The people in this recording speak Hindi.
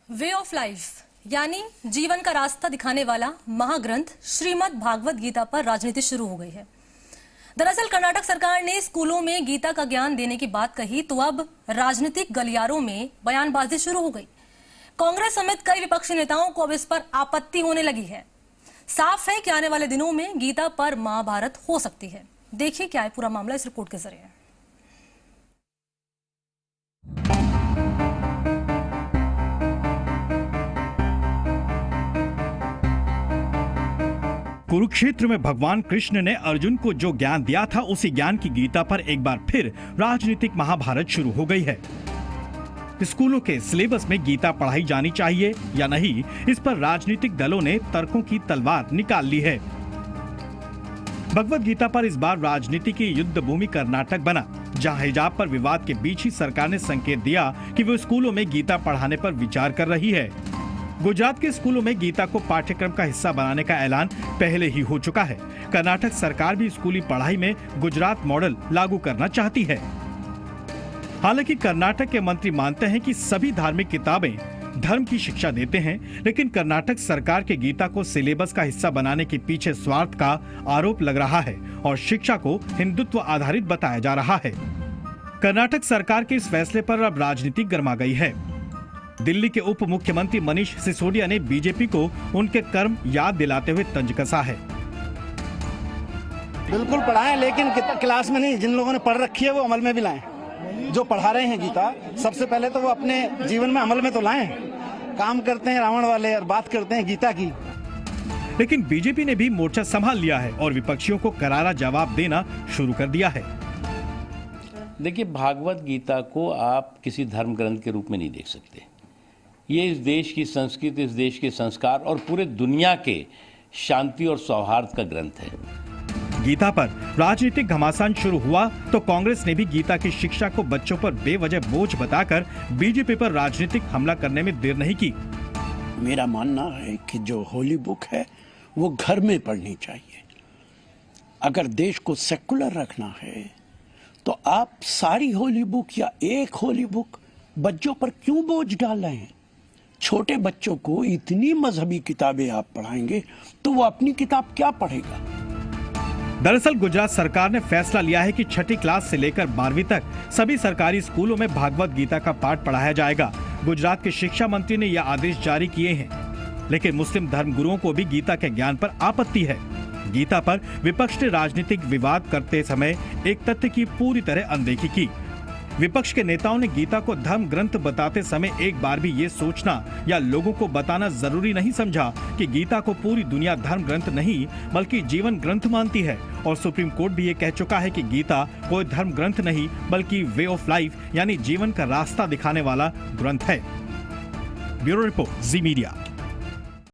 वे ऑफ लाइफ यानी जीवन का रास्ता दिखाने वाला महाग्रंथ श्रीमद् भागवत गीता पर राजनीति शुरू हो गई है। दरअसल कर्नाटक सरकार ने स्कूलों में गीता का ज्ञान देने की बात कही तो अब राजनीतिक गलियारों में बयानबाजी शुरू हो गई। कांग्रेस समेत कई विपक्षी नेताओं को अब इस पर आपत्ति होने लगी है। साफ है कि आने वाले दिनों में गीता पर महाभारत हो सकती है। देखिए क्या है पूरा मामला इस रिपोर्ट के जरिए। कुरुक्षेत्र में भगवान कृष्ण ने अर्जुन को जो ज्ञान दिया था उसी ज्ञान की गीता पर एक बार फिर राजनीतिक महाभारत शुरू हो गई है। स्कूलों के सिलेबस में गीता पढ़ाई जानी चाहिए या नहीं, इस पर राजनीतिक दलों ने तर्कों की तलवार निकाल ली है। भगवत गीता पर इस बार राजनीति की युद्ध भूमि कर्नाटक बना, जहां हिजाब पर विवाद के बीच ही सरकार ने संकेत दिया कि वो स्कूलों में गीता पढ़ाने पर विचार कर रही है। गुजरात के स्कूलों में गीता को पाठ्यक्रम का हिस्सा बनाने का ऐलान पहले ही हो चुका है। कर्नाटक सरकार भी स्कूली पढ़ाई में गुजरात मॉडल लागू करना चाहती है। हालांकि कर्नाटक के मंत्री मानते हैं कि सभी धार्मिक किताबें धर्म की शिक्षा देते हैं, लेकिन कर्नाटक सरकार के गीता को सिलेबस का हिस्सा बनाने के पीछे स्वार्थ का आरोप लग रहा है और शिक्षा को हिंदुत्व आधारित बताया जा रहा है। कर्नाटक सरकार के इस फैसले पर अब राजनीति गर्मा गई है। दिल्ली के उप मुख्यमंत्री मनीष सिसोदिया ने बीजेपी को उनके कर्म याद दिलाते हुए तंज कसा है। बिल्कुल पढ़ाएं, लेकिन क्लास में नहीं, जिन लोगों ने पढ़ रखी है वो अमल में भी लाएं। जो पढ़ा रहे हैं गीता, सबसे पहले तो वो अपने जीवन में अमल में तो लाएं। काम करते हैं रावण वाले और बात करते हैं गीता की। लेकिन बीजेपी ने भी मोर्चा संभाल लिया है और विपक्षियों को करारा जवाब देना शुरू कर दिया है। देखिए, भागवत गीता को आप किसी धर्म ग्रंथ के रूप में नहीं देख सकते। ये इस देश की संस्कृति, इस देश के संस्कार और पूरे दुनिया के शांति और सौहार्द का ग्रंथ है। गीता पर राजनीतिक घमासान शुरू हुआ तो कांग्रेस ने भी गीता की शिक्षा को बच्चों पर बेवजह बोझ बताकर बीजेपी पर राजनीतिक हमला करने में देर नहीं की। मेरा मानना है कि जो होली बुक है वो घर में पढ़नी चाहिए। अगर देश को सेकुलर रखना है तो आप सारी होली बुक या एक होली बुक बच्चों पर क्यों बोझ डाल रहे हैं? छोटे बच्चों को इतनी मजहबी किताबें आप पढ़ाएंगे तो वो अपनी किताब क्या पढ़ेगा? दरअसल गुजरात सरकार ने फैसला लिया है कि छठी क्लास से लेकर 12वीं तक सभी सरकारी स्कूलों में भागवत गीता का पाठ पढ़ाया जाएगा। गुजरात के शिक्षा मंत्री ने यह आदेश जारी किए हैं, लेकिन मुस्लिम धर्म गुरुओं को भी गीता के ज्ञान पर आपत्ति है। गीता पर विपक्ष ने राजनीतिक विवाद करते समय एक तथ्य की पूरी तरह अनदेखी की। विपक्ष के नेताओं ने गीता को धर्म ग्रंथ बताते समय एक बार भी ये सोचना या लोगों को बताना जरूरी नहीं समझा कि गीता को पूरी दुनिया धर्म ग्रंथ नहीं बल्कि जीवन ग्रंथ मानती है। और सुप्रीम कोर्ट भी ये कह चुका है कि गीता कोई धर्म ग्रंथ नहीं बल्कि वे ऑफ लाइफ यानी जीवन का रास्ता दिखाने वाला ग्रंथ है। ब्यूरो रिपोर्ट, जी मीडिया।